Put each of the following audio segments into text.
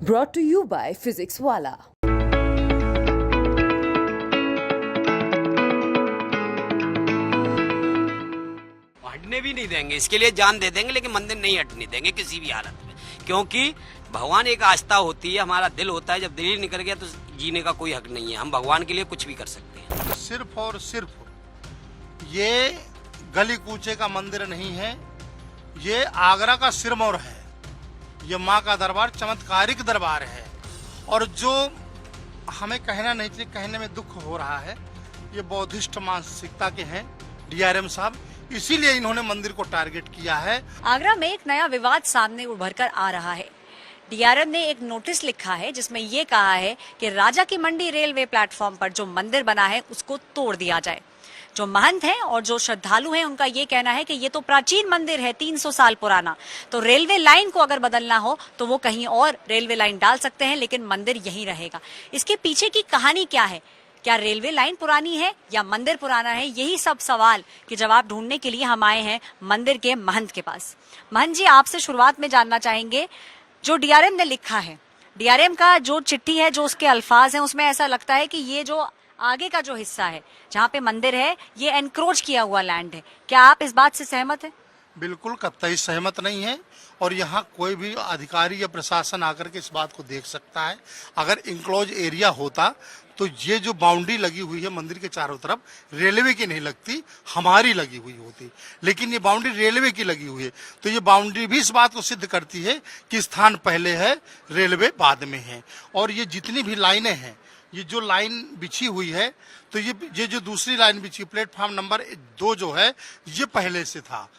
Brought to you by Physics Wala. हटने भी नहीं देंगे, इसके लिए जान दे देंगे, लेकिन मंदिर नहीं हटने देंगे किसी भी हालत में। क्योंकि भगवान एक आस्था होती है, हमारा दिल होता है, जब दिल ही निकल गया तो जीने का कोई हक नहीं है। हम भगवान के लिए कुछ भी कर सकते हैं। सिर्फ और सिर्फ ये गली कूचे का मंदिर नहीं है, ये आगरा का सिरमौर है। ये माँ का दरबार चमत्कारिक दरबार है। और जो हमें कहना नहीं चाहिए, कहने में दुख हो रहा है, ये बौद्धिस्ट मानसिकता के हैं डीआरएम साहब, इसीलिए इन्होंने मंदिर को टारगेट किया है। आगरा में एक नया विवाद सामने उभर कर आ रहा है। डीआरएम ने एक नोटिस लिखा है जिसमें ये कहा है कि राजा की मंडी रेलवे प्लेटफॉर्म पर जो मंदिर बना है उसको तोड़ दिया जाए। जो महंत हैं और जो श्रद्धालु हैं उनका ये कहना है कि ये तो प्राचीन मंदिर है, 300 साल पुराना, तो रेलवे लाइन को अगर बदलना हो तो वो कहीं और रेलवे लाइन डाल सकते हैं, लेकिन मंदिर यहीं रहेगा। इसके पीछे की कहानी क्या है? क्या रेलवे लाइन पुरानी है या मंदिर पुराना है? यही सब सवाल के जवाब ढूंढने के लिए हम आए हैं मंदिर के महंत के पास। महंत जी, आपसे शुरुआत में जानना चाहेंगे, जो डीआरएम ने लिखा है, डीआरएम का जो चिट्ठी है, जो उसके अल्फाज हैं, उसमें ऐसा लगता है कि ये जो आगे का जो हिस्सा है जहाँ पे मंदिर है, ये एनक्रोच किया हुआ लैंड है। क्या आप इस बात से सहमत हैं? बिल्कुल कतई सहमत नहीं है। और यहाँ कोई भी अधिकारी या प्रशासन आकर के इस बात को देख सकता है। अगर इंक्लोज एरिया होता तो ये जो बाउंड्री लगी हुई है मंदिर के चारों तरफ, रेलवे की नहीं लगती, हमारी लगी हुई होती। लेकिन ये बाउंड्री रेलवे की लगी हुई है, तो ये बाउंड्री भी इस बात को सिद्ध करती है कि स्थान पहले है, रेलवे बाद में है। और ये जितनी भी लाइनें हैं, ये जो लाइन बिछी हुई है, तो ये जो दूसरी लाइन बिछी, प्लेटफॉर्म नंबर 2 जो है, ये पहले से था,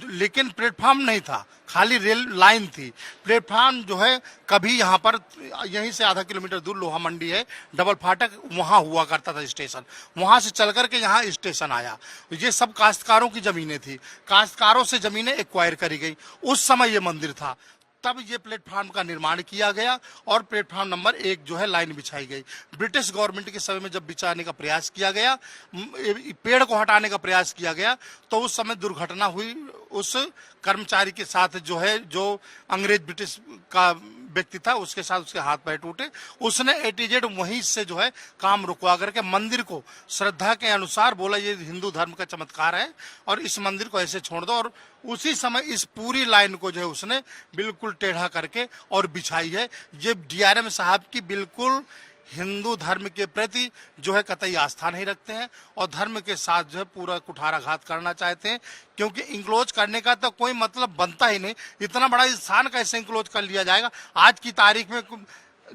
लेकिन प्लेटफॉर्म नहीं था, खाली रेल लाइन थी। प्लेटफॉर्म जो है, कभी यहाँ पर, यहीं से आधा किलोमीटर दूर लोहा मंडी है, डबल फाटक, वहाँ हुआ करता था स्टेशन। वहाँ से चल करके यहाँ स्टेशन आया। ये सब काश्तकारों की जमीनें थी, काश्तकारों से जमीनें एक्वायर करी गई। उस समय ये मंदिर था, तब ये प्लेटफॉर्म का निर्माण किया गया और प्लेटफॉर्म नंबर 1 जो है लाइन बिछाई गई। ब्रिटिश गवर्नमेंट के समय में जब बिछाने का प्रयास किया गया, पेड़ को हटाने का प्रयास किया गया, तो उस समय दुर्घटना हुई उस कर्मचारी के साथ, जो है, जो अंग्रेज ब्रिटिश का व्यक्ति था, उसके साथ उसके हाथ पैर टूटे। उसने एटीजेड वहीं से जो है काम रुकवा करके मंदिर को श्रद्धा के अनुसार बोला, ये हिंदू धर्म का चमत्कार है और इस मंदिर को ऐसे छोड़ दो। और उसी समय इस पूरी लाइन को जो है उसने बिल्कुल टेढ़ा करके और बिछाई है। ये डीआरएम साहब की बिल्कुल हिंदू धर्म के प्रति जो है कतई आस्था नहीं रखते हैं और धर्म के साथ जो है पूरा कुठाराघात करना चाहते हैं। क्योंकि इंक्लोज करने का तो कोई मतलब बनता ही नहीं। इतना बड़ा स्थान कैसे इंक्लोज कर लिया जाएगा? आज की तारीख में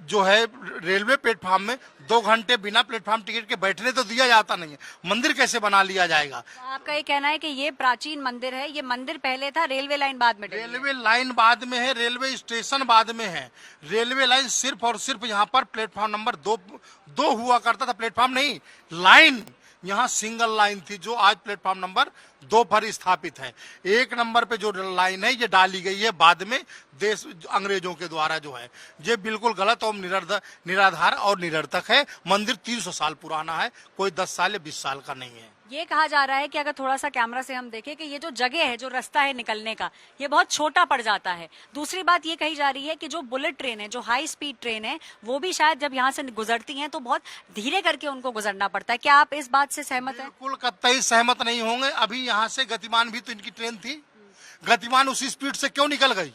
जो है रेलवे प्लेटफॉर्म में 2 घंटे बिना प्लेटफॉर्म टिकट के बैठने तो दिया जाता नहीं है, मंदिर कैसे बना लिया जाएगा? तो आपका ये कहना है कि ये प्राचीन मंदिर है, ये मंदिर पहले था, रेलवे लाइन बाद में? रेलवे लाइन बाद में है, रेलवे स्टेशन बाद में है। रेलवे लाइन सिर्फ और सिर्फ यहाँ पर प्लेटफॉर्म नंबर 2 हुआ करता था, प्लेटफॉर्म नहीं, लाइन। यहाँ सिंगल लाइन थी जो आज प्लेटफॉर्म नंबर 2 पर स्थापित है। 1 नंबर पे जो लाइन है ये डाली गई है बाद में देश अंग्रेजों के द्वारा, जो है ये बिल्कुल गलत और निराधार और निरर्थक है। मंदिर 300 साल पुराना है, कोई 10 साल या 20 साल का नहीं है। ये कहा जा रहा है कि अगर थोड़ा सा कैमरा से हम देखें कि ये जो जगह है, जो रास्ता है निकलने का, ये बहुत छोटा पड़ जाता है। दूसरी बात ये कही जा रही है कि जो बुलेट ट्रेन है, जो हाई स्पीड ट्रेन है, वो भी शायद जब यहाँ से गुजरती हैं तो बहुत धीरे करके उनको गुजरना पड़ता है। क्या आप इस बात से सहमत हैं? बिल्कुल कतई सहमत नहीं होंगे। अभी यहाँ से गतिमान भी तो इनकी ट्रेन थी, गतिमान उसी स्पीड से क्यों निकल गई?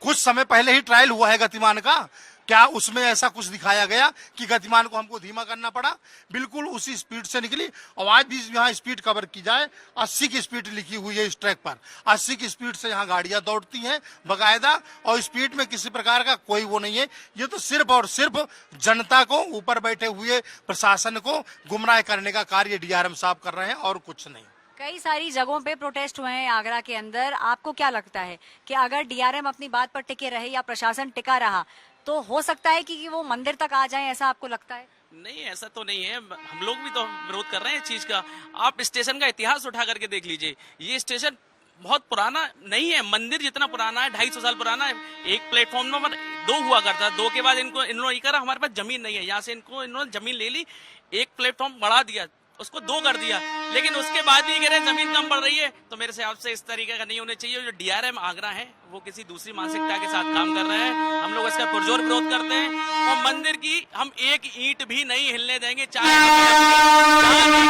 कुछ समय पहले ही ट्रायल हुआ है गतिमान का, क्या उसमें ऐसा कुछ दिखाया गया कि गतिमान को हमको धीमा करना पड़ा? बिल्कुल उसी स्पीड से निकली। और आज भी यहाँ स्पीड कवर की जाए, 80 की स्पीड लिखी हुई है इस ट्रैक पर, 80 की स्पीड से यहाँ गाड़ियां दौड़ती हैं बकायदा, और स्पीड में किसी प्रकार का कोई वो नहीं है। ये तो सिर्फ और सिर्फ जनता को, ऊपर बैठे हुए प्रशासन को गुमराह करने का कार्य डीआरएम साहब कर रहे हैं और कुछ नहीं। कई सारी जगहों पे प्रोटेस्ट हुए हैं आगरा के अंदर। आपको क्या लगता है कि अगर डीआरएम अपनी बात पर टिके रहे या प्रशासन टिका रहा तो हो सकता है कि वो मंदिर तक आ जाए, ऐसा आपको लगता है? नहीं, ऐसा तो नहीं है। हम लोग भी तो विरोध कर रहे हैं इस चीज का। आप स्टेशन का इतिहास उठा करके देख लीजिए, ये स्टेशन बहुत पुराना नहीं है, मंदिर जितना पुराना है, 250 साल पुराना है। एक प्लेटफॉर्म नंबर 2 हुआ करता, 2 के बाद इन्होंने करा हमारे पास जमीन नहीं है, यहाँ से इन्होंने जमीन ले ली, एक प्लेटफॉर्म बढ़ा दिया, उसको 2 कर दिया, लेकिन उसके बाद भी कह रहे हैं जमीन कम पड़ रही है। तो मेरे हिसाब से इस तरीके का नहीं होने चाहिए। जो डीआरएम आगरा है वो किसी दूसरी मानसिकता के साथ काम कर रहे हैं। हम लोग इसका पुरजोर विरोध करते हैं और मंदिर की हम एक ईंट भी नहीं हिलने देंगे, चाहे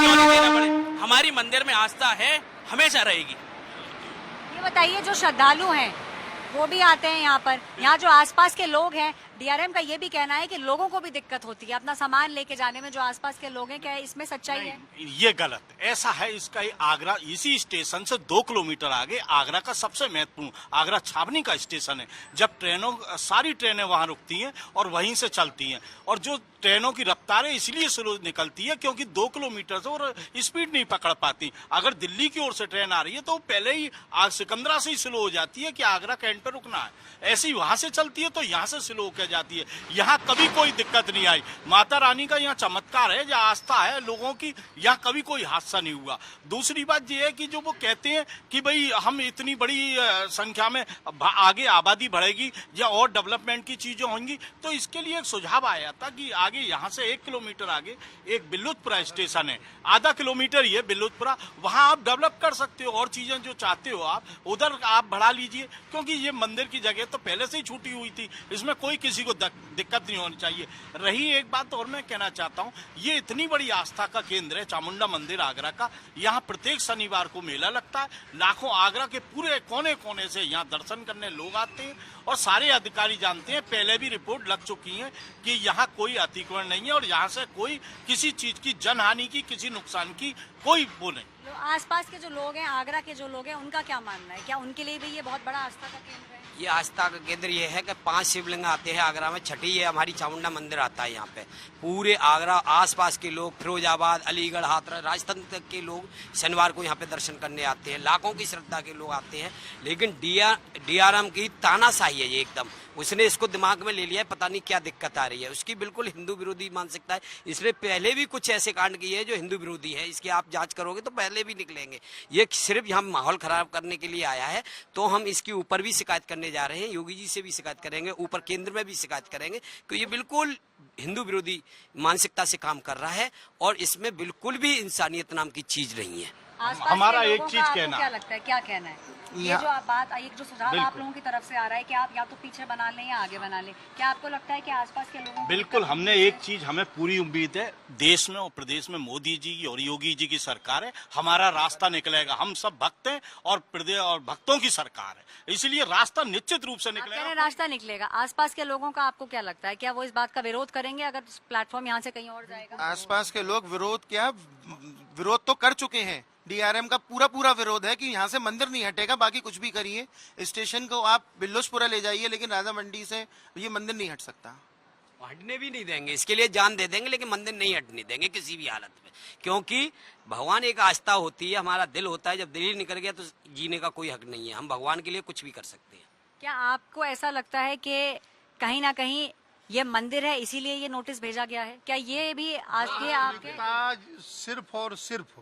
क्यों नहीं देना पड़े। हमारी मंदिर में आस्था है, हमेशा रहेगी। ये बताइए, जो श्रद्धालु हैं वो भी आते हैं यहाँ पर, यहाँ जो आसपास के लोग हैं, डीआरएम का ये भी कहना है कि लोगों को भी दिक्कत होती है अपना सामान लेके जाने में, जो आसपास के लोग हैं। क्या इसमें सच्चाई है? ये गलत है, ऐसा है। इसका आगरा इसी स्टेशन से 2 किलोमीटर आगे आगरा का सबसे महत्वपूर्ण आगरा छावनी का स्टेशन है। जब सारी ट्रेनें वहां रुकती हैं और वहीं से चलती हैं, और जो ट्रेनों की रफ्तारें इसलिए स्लो निकलती है क्योंकि 2 किलोमीटर से और स्पीड नहीं पकड़ पाती। अगर दिल्ली की ओर से ट्रेन आ रही है तो पहले ही सिकंदरा से ही स्लो हो जाती है कि आगरा कैंट पे रुकना है, ऐसी ही वहां से चलती है तो यहाँ से स्लो होकर जाती है। यहाँ कभी कोई दिक्कत नहीं आई। माता रानी का यहाँ चमत्कार है, जो आस्था है लोगों की, यहाँ कभी कोई हादसा नहीं हुआ। दूसरी बात ये है कि जो वो कहते हैं कि भाई हम इतनी बड़ी संख्या में आगे आबादी बढ़ेगी या और डेवलपमेंट की चीजें होंगी, तो इसके लिए एक सुझाव आया था कि आगे यहाँ से 1 किलोमीटर आगे एक बिल्लुतपुरा स्टेशन है, आधा किलोमीटर ही है बिल्लुतपुरा, वहां आप डेवलप कर सकते हो और चीजें जो चाहते हो आप उधर आप बढ़ा लीजिए, क्योंकि ये मंदिर की जगह तो पहले से ही छूटी हुई थी, इसमें कोई किसी को दिक्कत नहीं होनी चाहिए। रही एक बात और मैं कहना चाहता हूँ, ये इतनी बड़ी आस्था का केंद्र है चामुंडा मंदिर आगरा का, यहाँ प्रत्येक शनिवार को मेला लगता है, लाखों आगरा के पूरे कोने कोने से यहाँ दर्शन करने लोग आते हैं और सारे अधिकारी जानते हैं, पहले भी रिपोर्ट लग चुकी है कि यहाँ कोई अतिक्रमण नहीं है और यहाँ से कोई किसी चीज की जनहानि की, किसी नुकसान की कोई वो नहीं। आसपास के जो लोग हैं, आगरा के जो लोग हैं, उनका क्या मानना है? क्या उनके लिए भी ये बहुत बड़ा आस्था का केंद्र है? ये आस्था का केंद्र ये है कि 5 शिवलिंग आते हैं आगरा में, छठी है हमारी चामुंडा मंदिर आता है यहाँ पे। पूरे आगरा आसपास के लोग, फिरोजाबाद, अलीगढ़, हाथरस, राजस्थान तक के लोग शनिवार को यहाँ पे दर्शन करने आते हैं, लाखों की श्रद्धा के लोग आते हैं। लेकिन डीआरएम की तानाशाही है ये एकदम, उसने इसको दिमाग में ले लिया है, पता नहीं क्या दिक्कत आ रही है, उसकी बिल्कुल हिंदू विरोधी मानसिकता है। इसने पहले भी कुछ ऐसे कांड किए हैं जो हिंदू विरोधी है, इसकी आप जांच करोगे तो पहले भी निकलेंगे। ये सिर्फ यहाँ माहौल खराब करने के लिए आया है, तो हम इसके ऊपर भी शिकायत करने जा रहे हैं, योगी जी से भी शिकायत करेंगे, ऊपर केंद्र में भी शिकायत करेंगे कि ये बिल्कुल हिंदू विरोधी मानसिकता से काम कर रहा है और इसमें बिल्कुल भी इंसानियत नाम की चीज नहीं है। हमारा एक चीज कहना, क्या लगता है, क्या कहना है? ये जो आप बात, एक जो सुझाव आप लोगों की तरफ से आ रहा है कि आप या तो पीछे बना लें या आगे बना लें, क्या आपको लगता है कि आसपास के लोगों को? बिल्कुल, हमने एक चीज, हमें पूरी उम्मीद है देश में और प्रदेश में मोदी जी की और योगी जी की सरकार है, हमारा रास्ता निकलेगा। हम सब भक्त हैं और प्रदेश और भक्तों की सरकार है, इसलिए रास्ता निश्चित रूप से निकलेगा। रास्ता निकलेगा। आसपास के लोगों का आपको क्या लगता है, क्या वो इस बात का विरोध करेंगे अगर प्लेटफॉर्म यहाँ से कहीं और जाएगा? आसपास के लोग विरोध तो कर चुके हैं। डीआरएम का पूरा विरोध है कि यहाँ से मंदिर नहीं हटेगा, बाकी कुछ भी करिए, स्टेशन को आप बिल्लोसपुरा ले जाइए, लेकिन राजा मंडी से ये मंदिर नहीं हट सकता। हटने भी नहीं देंगे, इसके लिए जान दे देंगे, लेकिन मंदिर नहीं हटने देंगे किसी भी हालत में, क्योंकि भगवान एक आस्था होती है, हमारा दिल होता है, जब दिल ही निकल गया तो जीने का कोई हक नहीं है। हम भगवान के लिए कुछ भी कर सकते हैं। क्या आपको ऐसा लगता है कि कहीं ना कहीं ये मंदिर है इसीलिए ये नोटिस भेजा गया है? क्या ये भी आपके सिर्फ और सिर्फ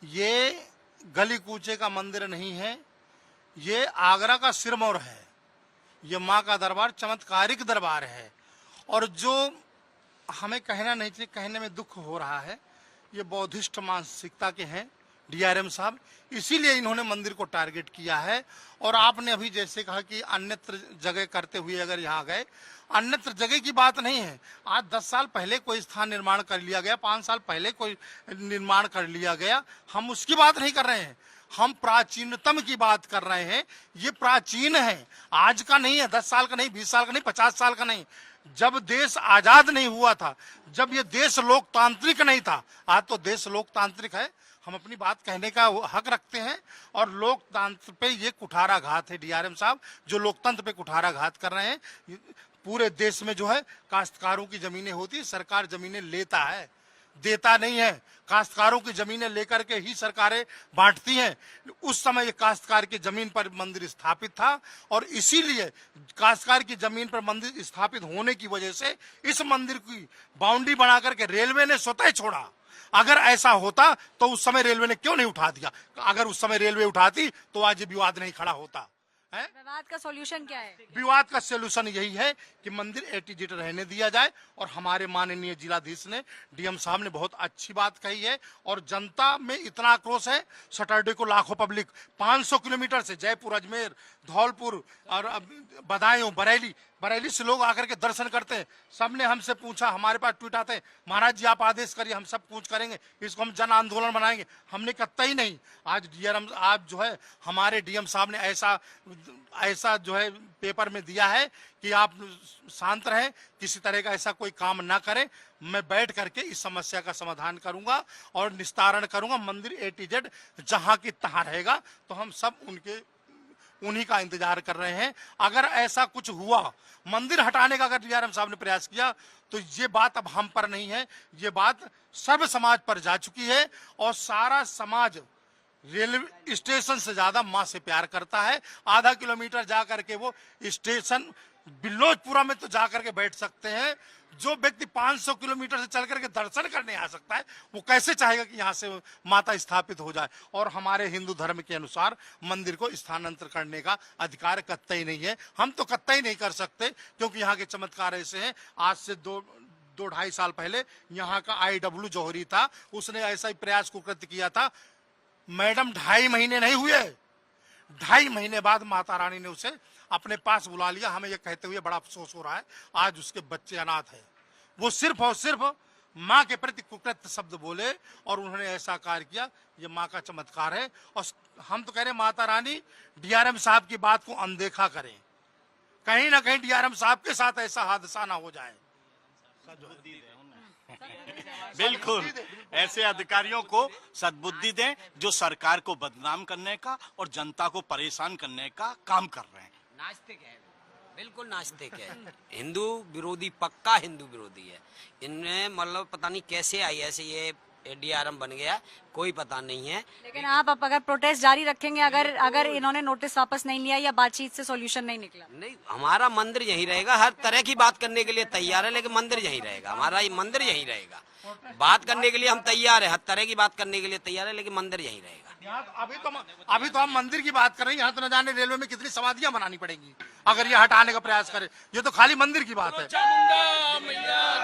ये गली कूचे का मंदिर नहीं है, ये आगरा का सिरमौर है, ये माँ का दरबार चमत्कारिक दरबार है। और जो हमें कहना नहीं चाहिए, कहने में दुख हो रहा है, ये बौद्धिस्ट मानसिकता के हैं डीआरएम साहब, इसीलिए इन्होंने मंदिर को टारगेट किया है। और आपने अभी जैसे कहा कि अन्यत्र जगह करते हुए अगर यहाँ गए, अन्यत्र जगह की बात नहीं है। आज 10 साल पहले कोई स्थान निर्माण कर लिया गया, 5 साल पहले कोई निर्माण कर लिया गया, हम उसकी बात नहीं कर रहे हैं, हम प्राचीनतम की बात कर रहे हैं। ये प्राचीन है, आज का नहीं है, 10 साल का नहीं, 20 साल का नहीं, 50 साल का नहीं। जब देश आजाद नहीं हुआ था, जब ये देश लोकतांत्रिक नहीं था, आज तो देश लोकतांत्रिक है, हम अपनी बात कहने का हक रखते हैं। और लोकतंत्र पे ये कुठाराघात है डीआरएम साहब, जो लोकतंत्र पे कुठाराघात कर रहे हैं। पूरे देश में जो है काश्तकारों की जमीनें होती है, सरकार जमीनें लेता है, देता नहीं है। काश्तकारों की जमीनें लेकर के ही सरकारें बांटती हैं। उस समय ये काश्तकार की जमीन पर मंदिर स्थापित था और इसीलिए काश्तकार की जमीन पर मंदिर स्थापित होने की वजह से इस मंदिर की बाउंड्री बना करके रेलवे ने स्वतः छोड़ा। अगर ऐसा होता तो उस समय रेलवे ने क्यों नहीं उठा दिया? अगर उस समय रेलवे उठाती तो आज ये विवाद नहीं खड़ा होता। हैं? विवाद का सॉल्यूशन क्या है? विवाद का सोल्यूशन यही है कि मंदिर एटीजेट रहने दिया जाए। और हमारे माननीय जिलाधीश ने, डीएम साहब ने बहुत अच्छी बात कही है। और जनता में इतना आक्रोश है, सैटरडे को लाखों पब्लिक 500 किलोमीटर से जयपुर, अजमेर, धौलपुर और बदायूं, बरेली से लोग आकर के दर्शन करते हैं। सबने हमसे पूछा, हमारे पास ट्वीट आते हैं, महाराज जी आप आदेश करिए, हम सब कुछ करेंगे, इसको हम जन आंदोलन बनाएंगे। हमने कहा ही नहीं। आज डीआरएम आप जो है, हमारे डीएम साहब ने ऐसा जो है पेपर में दिया है कि आप शांत रहें, किसी तरह का ऐसा कोई काम ना करें। मैं बैठ करके इस समस्या का समाधान करूंगा और निस्तारण करूंगा। मंदिर एटीजेड जहां की तहां रहेगा, तो हम सब उन्हीं का इंतजार कर रहे हैं। अगर ऐसा कुछ हुआ, मंदिर हटाने का अगर डीआरएम साहब ने प्रयास किया, तो ये बात अब हम पर नहीं है, ये बात सर्व समाज पर जा चुकी है। और सारा समाज रेलवे स्टेशन से ज्यादा मां से प्यार करता है। आधा किलोमीटर जा करके वो स्टेशन बिल्लोजपुरा में तो जा करके बैठ सकते हैं। जो व्यक्ति 500 किलोमीटर से चल करके दर्शन करने आ सकता है, वो कैसे चाहेगा कि यहाँ से माता स्थापित हो जाए। और हमारे हिंदू धर्म के अनुसार मंदिर को स्थानांतरित करने का अधिकार कतई नहीं है। हम तो कतई नहीं कर सकते, क्योंकि यहाँ के चमत्कार ऐसे हैं। आज से दो ढाई साल पहले यहाँ का IW जौहरी था, उसने ऐसा ही प्रयास कुकृत्य किया था। मैडम 2.5 महीने नहीं हुए, 2.5 महीने बाद माता रानी ने उसे अपने पास बुला लिया। हमें यह कहते हुए बड़ा अफसोस हो रहा है, आज उसके बच्चे अनाथ है। वो सिर्फ और सिर्फ माँ के प्रति कुकृत्य शब्द बोले और उन्होंने ऐसा कार्य किया। ये माँ का चमत्कार है। और हम तो कह रहे हैं, माता रानी डीआरएम साहब की बात को अनदेखा करें, कहीं ना कहीं डीआरएम साहब के साथ ऐसा हादसा ना हो जाए। बिल्कुल, ऐसे अधिकारियों को सद्बुद्धि दें जो सरकार को बदनाम करने का और जनता को परेशान करने का काम कर रहे हैं। नास्तिक है, बिल्कुल नास्तिक है। हिंदू विरोधी, पक्का हिंदू विरोधी है। इनमें मतलब पता नहीं कैसे आई ऐसे ये डीआरएम बन गया, कोई पता नहीं है। लेकिन आप अब अगर प्रोटेस्ट जारी रखेंगे, अगर इन्होंने नोटिस वापस नहीं लिया या बातचीत से सॉल्यूशन नहीं निकला? नहीं, हमारा मंदिर यहीं रहेगा। हर तरह की बात करने के लिए तैयार है, लेकिन मंदिर यहीं रहेगा। हमारा ये मंदिर यहीं रहेगा। बात करने के लिए हम तैयार है, हर तरह की बात करने के लिए तैयार है, लेकिन मंदिर यहीं रहेगा। अभी तो हम मंदिर की बात कर रहे हैं। यहाँ तो न जाने रेलवे में कितनी समाधियां बनानी पड़ेंगी अगर ये हटाने का प्रयास करे। ये तो खाली मंदिर की बात है।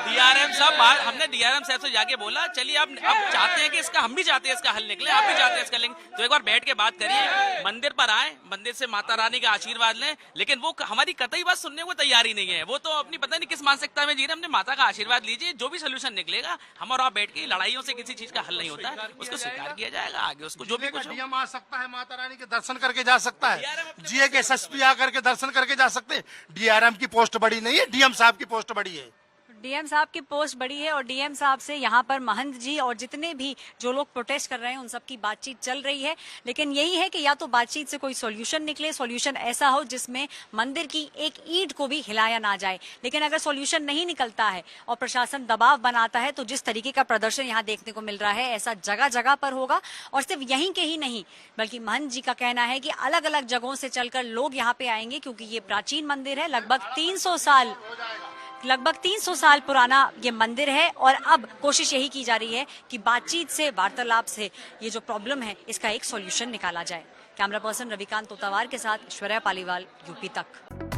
डीआरएम साहब, हमने डीआरएम साहब से जाके बोला, चलिए आप चाहते हैं कि इसका, हम भी चाहते हैं इसका हल निकले, आप भी चाहते हैं इसका हल, तो एक बार बैठ के बात करिए, मंदिर पर आए, मंदिर से माता रानी का आशीर्वाद लें। लेकिन वो हमारी कतई बात सुनने को तैयार ही नहीं है। वो तो अपनी पता नहीं किस मानसिकता में जी रहे। हमने माता का आशीर्वाद लीजिए, जो भी सोल्यूशन निकलेगा, हम और आप बैठ के लड़ाइयों से किसी चीज का हल नहीं होता है, उसको स्वीकार किया जाएगा। आगे उसको जो भी कुछ डीएम आ सकता है, माता रानी के दर्शन करके जा सकता है, जीए के SSP आकर के दर्शन करके जा सकते हैं। डीआरएम की पोस्ट बड़ी नहीं है, डीएम साहब की पोस्ट बड़ी है। डीएम साहब की पोस्ट बड़ी है और डीएम साहब से यहाँ पर महंत जी और जितने भी जो लोग प्रोटेस्ट कर रहे हैं उन सब की बातचीत चल रही है। लेकिन यही है कि या तो बातचीत से कोई सॉल्यूशन निकले, सॉल्यूशन ऐसा हो जिसमें मंदिर की एक ईंट को भी हिलाया ना जाए। लेकिन अगर सॉल्यूशन नहीं निकलता है और प्रशासन दबाव बनाता है, तो जिस तरीके का प्रदर्शन यहाँ देखने को मिल रहा है, ऐसा जगह जगह पर होगा। और सिर्फ यहीं के ही नहीं, बल्कि महंत जी का कहना है कि अलग अलग जगहों से चलकर लोग यहाँ पे आएंगे, क्योंकि ये प्राचीन मंदिर है। लगभग 300 साल पुराना ये मंदिर है। और अब कोशिश यही की जा रही है कि बातचीत से, वार्तालाप से ये जो प्रॉब्लम है, इसका एक सॉल्यूशन निकाला जाए। कैमरा पर्सन रविकांत तोतावार के साथ ऐश्वर्या पालीवाल, यूपी तक।